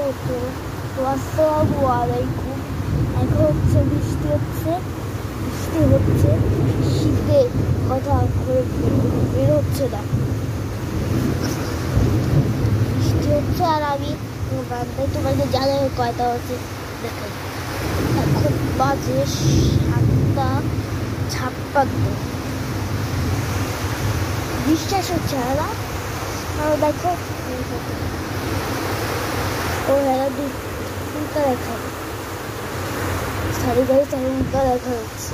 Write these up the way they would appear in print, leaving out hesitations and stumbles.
হতো তো আসসালামু আলাইকুম। এখন হচ্ছে বৃষ্টি হচ্ছে শীতে কথা করে বের হচ্ছে না, বৃষ্টি হচ্ছে। আর আমি তোমাকে জানাই কয়টা হচ্ছে দেখেন, এখন বাজে 7:56। বিশ্বাস হচ্ছে না, দেখো ও হেরা উল্টা দেখা সারি গাড়ি তার উল্টা দেখা যাচ্ছে।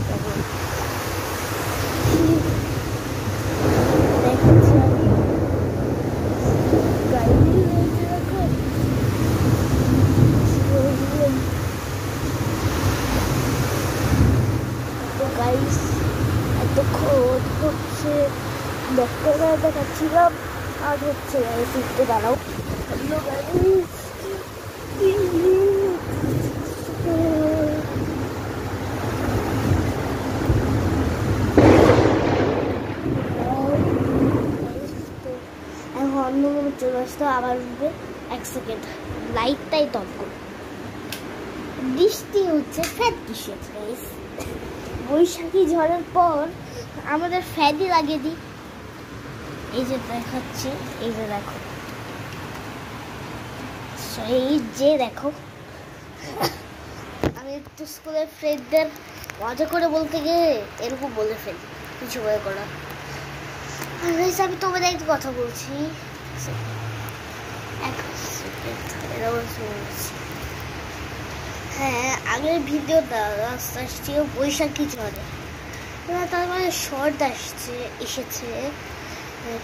দেখাচ্ছি গাড়ি দেখো গাড়ি এতক্ষণ হচ্ছে ডক্টর দেখাচ্ছিলাম আর হচ্ছে গাড়ি ফিরতে দাঁড়াও গাড়ি চলে আসতো আবার উঠবে 1 সেকেন্ড লাইটটাই টপ করবে। বৃষ্টি হচ্ছে ফ্যান কিসের গাইস, বৈশাখী ঝড়ের পর আমাদের ফ্যানই লাগিয়ে দিই। এই যে দেখাচ্ছে, এই যে দেখো, এই যে দেখো আমি একটু স্কুলের ফ্রেন্ডদের মজা করে বলতে গিয়ে এরকম বলে ফেলি, কিছু মনে করো। আমি তোমাদের একটা কথা বলছি, হ্যাঁ আগের ভিডিওটা রাস্তা আসছিল বৈশাখী ঝড়ে, তার মানে শর্ট এসেছে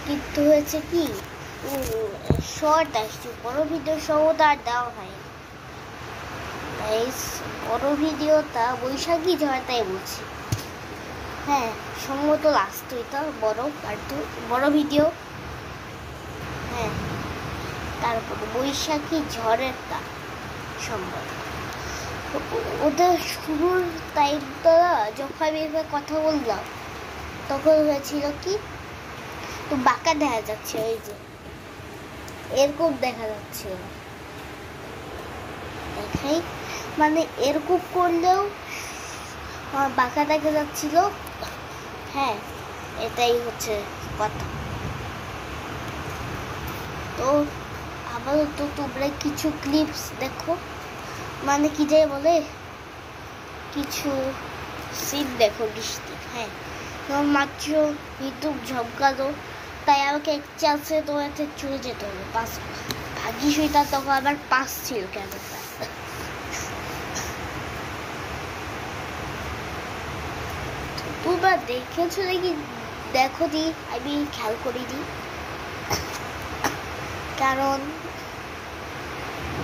কিন্তু হয়েছে কি শর্ট আসছে, বড় ভিডিও সহটা আর দেওয়া হয়। বড় ভিডিওটা বৈশাখী ঝড়টাই বলছি, হ্যাঁ সম্ভবত লাস্ট ওইটা বড় ভিডিও। হ্যাঁ তারপরে বৈশাখী ঝড়েরটা সম্ভব ওদের শুরুর টাইমটা যখন আমি কথা বললাম তখন হয়েছিল কি তো বাঁকা দেখা যাচ্ছে, ওই যে এরকম দেখা যাচ্ছে দেখাই, মানে এরকম করলেও বাঁকা দেখা যাচ্ছিল। হ্যাঁ এটাই হচ্ছে কথা। তো আপাতত তোমরা কিছু ক্লিপস দেখো, মানে কি যাই বলে কিছু সিন দেখো বৃষ্টি। হ্যাঁ মাত্র ইউটিউব ঝমকালো, তাই আমাকে এক চান্সে তোমাকে চলে যেতে হবে পাস, ভাগ্যিস ওইটা তখন আমার পাস ছিল ক্যামেরাটা। তোমরা দেখেছো নাকি দেখো দি, আমি খেয়াল করিনি, কারণ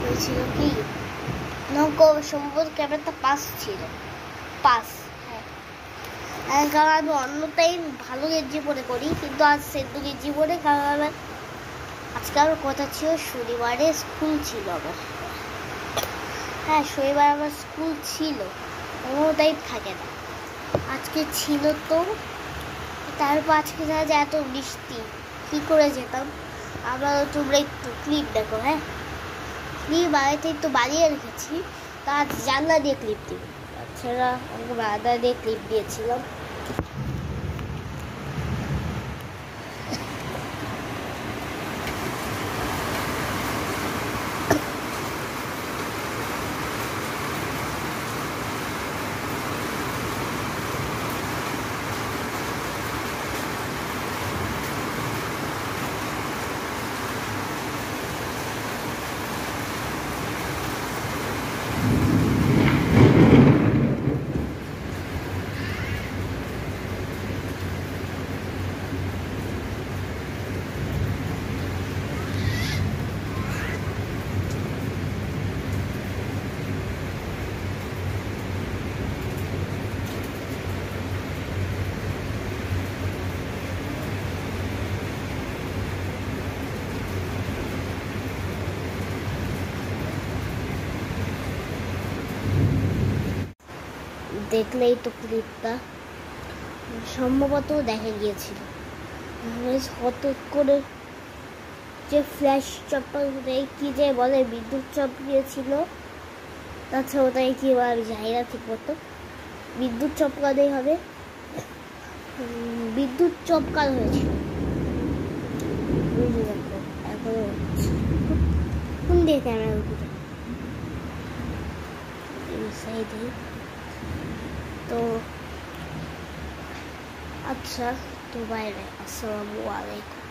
হয়েছিল কি সম্ভবত ক্যামেরাটা পাস ছিল, পাস। হ্যাঁ কারণ আমি অন্য টাইম ভালো গেঞ্জি পরে করি, কিন্তু আজ সেদ্ধ গেঞ্জি পরে, কারণ আমার আজকে আমার কথা ছিল শনিবারে স্কুল ছিল আমার। হ্যাঁ শনিবার আমার স্কুল ছিল, অন্য টাইম থাকে না, আজকে ছিল। তো তারপর আজকে দেখা যায় এত বৃষ্টি কি করে যেতাম। আমরা তোমরা একটু ক্লিপ দেখো, হ্যাঁ ক্লিপ বাড়িতে একটু বানিয়ে রেখেছি, তার জানলা দিয়ে ক্লিপ দিব, তাছাড়া আমাকে বারান্দা দিয়ে ক্লিপ দিয়েছিলাম। দেখলেই তো ক্লিপটা সম্ভবত দেখা গিয়েছিল, হঠাৎ করে যে ফ্ল্যাশ চমকাতে কি যে বলে, বিদ্যুৎ চমকিয়েছিল, তাছাড়া ওটাই কি আমি জানি না ঠিক মতো। বিদ্যুৎ চমকাতেই হবে, বিদ্যুৎ চমকানো হয়েছিল। বুঝে দেখো এখনো কোন দিয়ে ক্যামেরা উঠে সাইডে। তো আচ্ছা, তো বাইরে আসসালামু আলাইকুম।